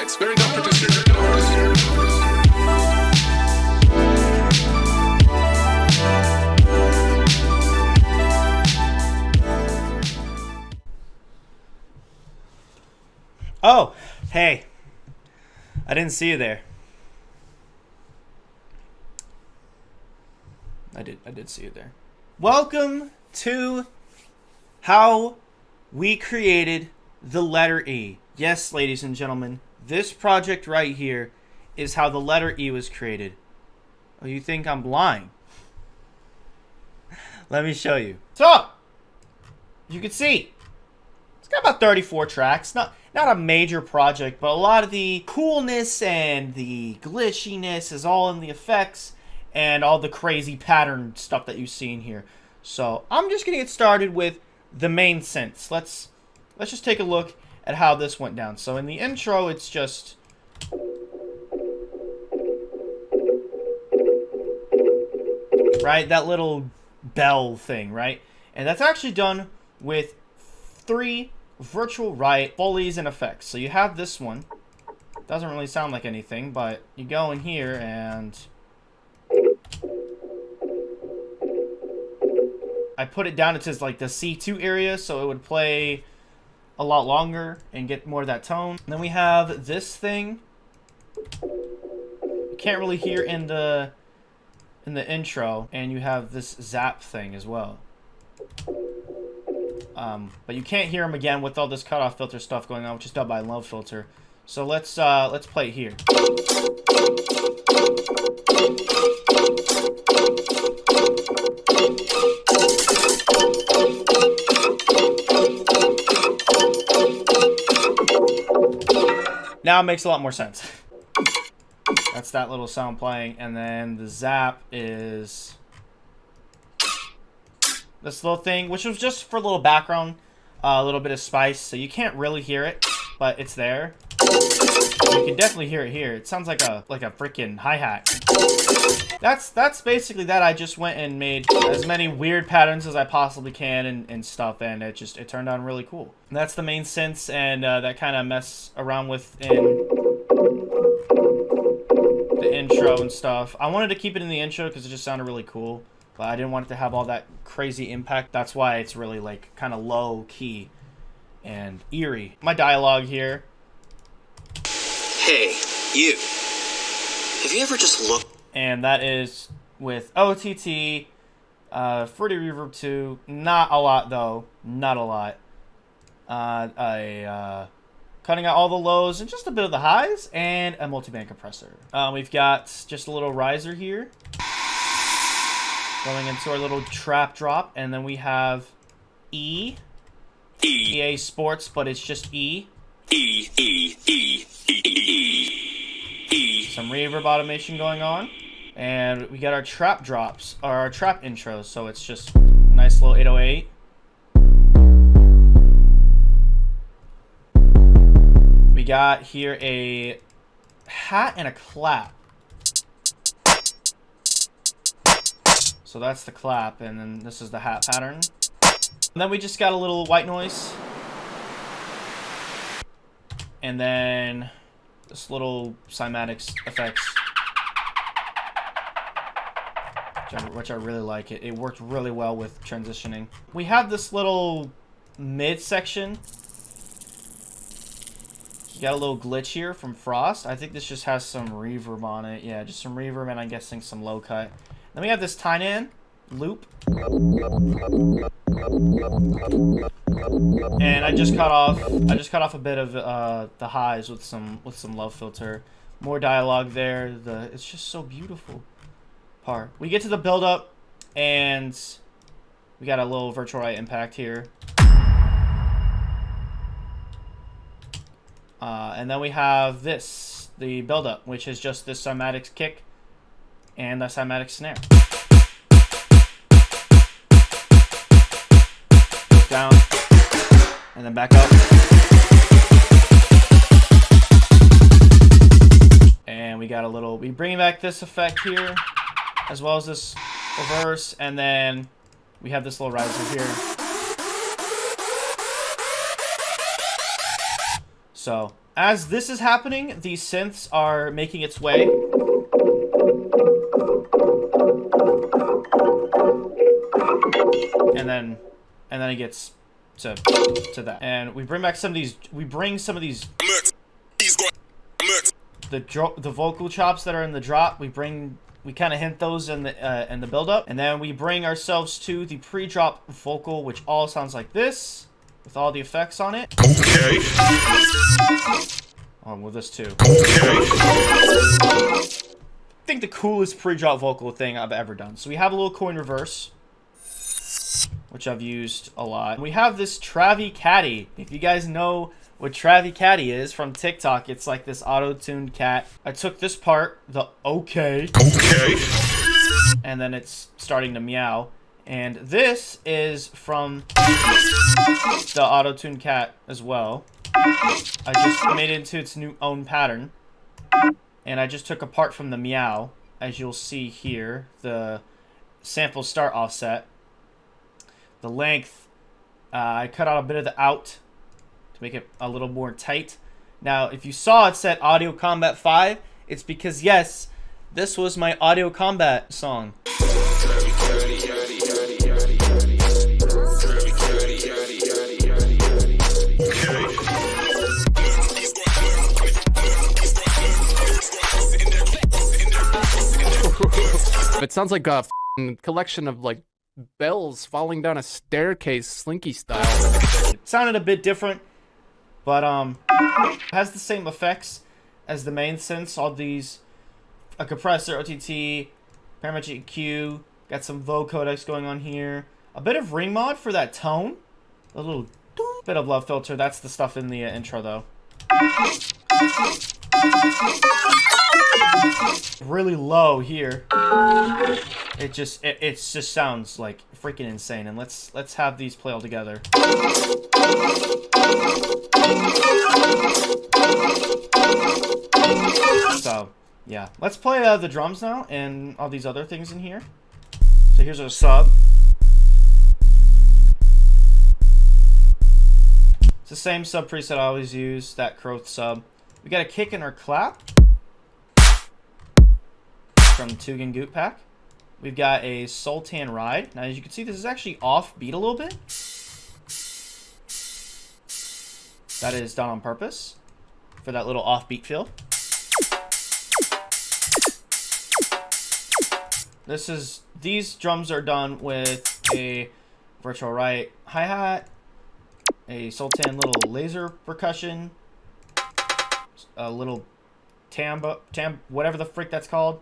effects. Very not produced. Oh, hey. I didn't see you there. I did see you there. Welcome to how we created the letter E. Yes, ladies and gentlemen, this project right here is how the letter E was created. Oh, you think I'm lying? Let me show you. So, you can see, it's got about 34 tracks. Not a major project, but a lot of the coolness and the glitchiness is all in the effects and all the crazy pattern stuff that you see in here. So I'm just gonna get started with the main synths. Let's just take a look at how this went down. So in the intro, it's just right, that little bell thing, right? And that's actually done with 3 virtual Riot Foley's and effects. So you have this one. Doesn't really sound like anything, but you go in here and I put it down into like the C2 area, so it would play a lot longer and get more of that tone. And then we have this thing. You can't really hear in the intro, and you have this zap thing as well. But you can't hear them again with all this cutoff filter stuff going on, which is done by Love Filter. So let's play it here. Now it makes a lot more sense. That's that little sound playing, and then the zap is this little thing, which was just for a little background, a little bit of spice, so you can't really hear it, but it's there. You can definitely hear it here. It sounds like a freaking hi-hat. That's basically that. I just went and made as many weird patterns as I possibly can and stuff, and it turned out really cool. And that's the main synths, and that kind of mess around with in the intro and stuff. I wanted to keep it in the intro because it just sounded really cool, but I didn't want it to have all that crazy impact. That's why it's really like kind of low key and eerie. My dialogue here. Hey, you. Have you ever just looked? And that is with OTT, Fruity Reverb 2. Not a lot though. Not a lot. Cutting out all the lows and just a bit of the highs, and a multiband compressor. We've got just a little riser here going into our little trap drop, and then we have EA Sports, but it's just E. Some reverb automation going on, and we got our trap drops, or our trap intros, so it's just a nice little 808. We got here a hat and a clap. So that's the clap, and then this is the hat pattern. And then we just got a little white noise. And then this little cymatics effects, which I really like. It worked really well with transitioning. We have this little mid section. You got a little glitch here from Frost. I think this just has some reverb on it. Yeah, just some reverb, and I'm guessing some low cut. Then we have this Tynan loop. And I just cut off a bit of the highs with some Love Filter. More dialogue there. It's just so beautiful part. We get to the build up, and we got a little virtual right impact here. And then we have this, the build up, which is just this cymatics kick and the cymatics snare. Down and then back up, and we got a little, we bring back this effect here as well as this reverse, and then we have this little riser here. So as this is happening, these synths are making its way. And then it gets to that. And we bring back some of these. We bring some of these. The vocal chops that are in the drop. We kind of hint those in the build up, and then we bring ourselves to the pre-drop vocal, which all sounds like this, with all the effects on it. Okay. With this too. Okay. I think the coolest pre-drop vocal thing I've ever done. So we have a little coin reverse, which I've used a lot. We have this Travi Caddy. If you guys know what Travi Caddy is from TikTok, it's like this auto-tuned cat. I took this part, the okay, and then it's starting to meow. And this is from the auto-tuned cat as well. I just made it into its new own pattern. And I just took a part from the meow, as you'll see here, the sample start offset. The length, I cut out a bit of the out to make it a little more tight. Now, if you saw it said Audio Combat 5, it's because, yes, this was my Audio Combat song. It sounds like a collection of like bells falling down a staircase, Slinky style. It sounded a bit different, but it has the same effects as the main synths. All these, a compressor, OTT, Paramagic EQ, got some vocodecs going on here, a bit of ring mod for that tone, a little bit of love filter. That's the stuff in the intro though. Really low here. It just sounds like freaking insane. And let's have these play all together. So yeah, let's play the drums now and all these other things in here. So here's our sub. It's the same sub preset I always use, that Croth sub. We got a kick in our clap from Tugan Goot Pack. We've got a Sultan Ride. Now, as you can see, this is actually offbeat a little bit. That is done on purpose for that little offbeat feel. These drums are done with a virtual right hi-hat, a Sultan little laser percussion, a little tam, whatever the frick that's called,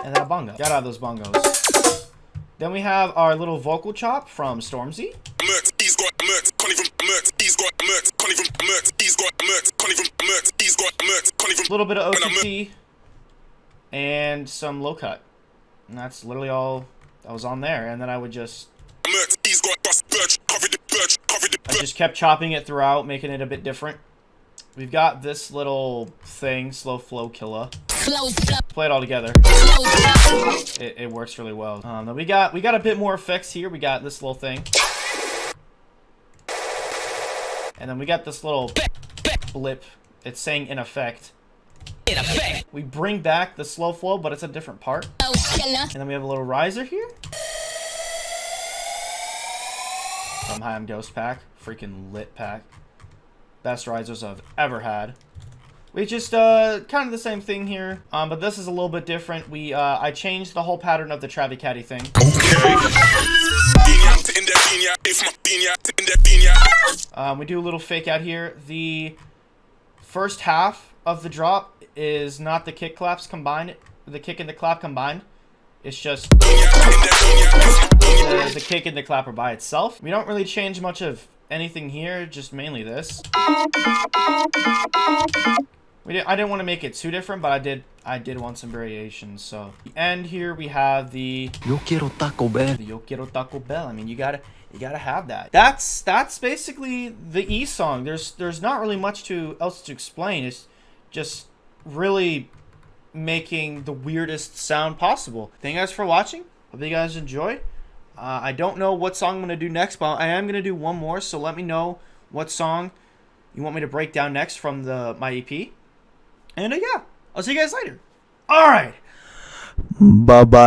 and then a bongo. Got out of those bongos. Then we have our little vocal chop from Stormzy. A little bit of OTT and some low cut. And that's literally all that was on there. And then I would just kept chopping it throughout, making it a bit different. We've got this little thing, Slow Flow Killer. Play it all together. It works really well. Then we got a bit more effects here. We got this little thing. And then we got this little blip. It's saying in effect. We bring back the slow flow, but it's a different part. And then we have a little riser here. From Hi, I'm Ghost Pack. Freaking lit pack. Best risers I've ever had. We just kind of the same thing here, but this is a little bit different. I changed the whole pattern of the Travi Caddy thing. We do a little fake out here. The first half of the drop is not the kick claps combined, the kick and the clap combined. It's just the kick and the clap are by itself. We don't really change much of anything here, just mainly this. I didn't want to make it too different, but I did want some variations. So the end here we have the Yo quiero Taco Bell. The Yo quiero Taco Bell. I mean, you gotta have that. That's basically the E song. There's not really much else to explain. It's just really making the weirdest sound possible. Thank you guys for watching. Hope you guys enjoyed. I don't know what song I'm gonna do next, but I am gonna do one more. So let me know what song you want me to break down next from my EP. And yeah, I'll see you guys later. All right. Bye-bye.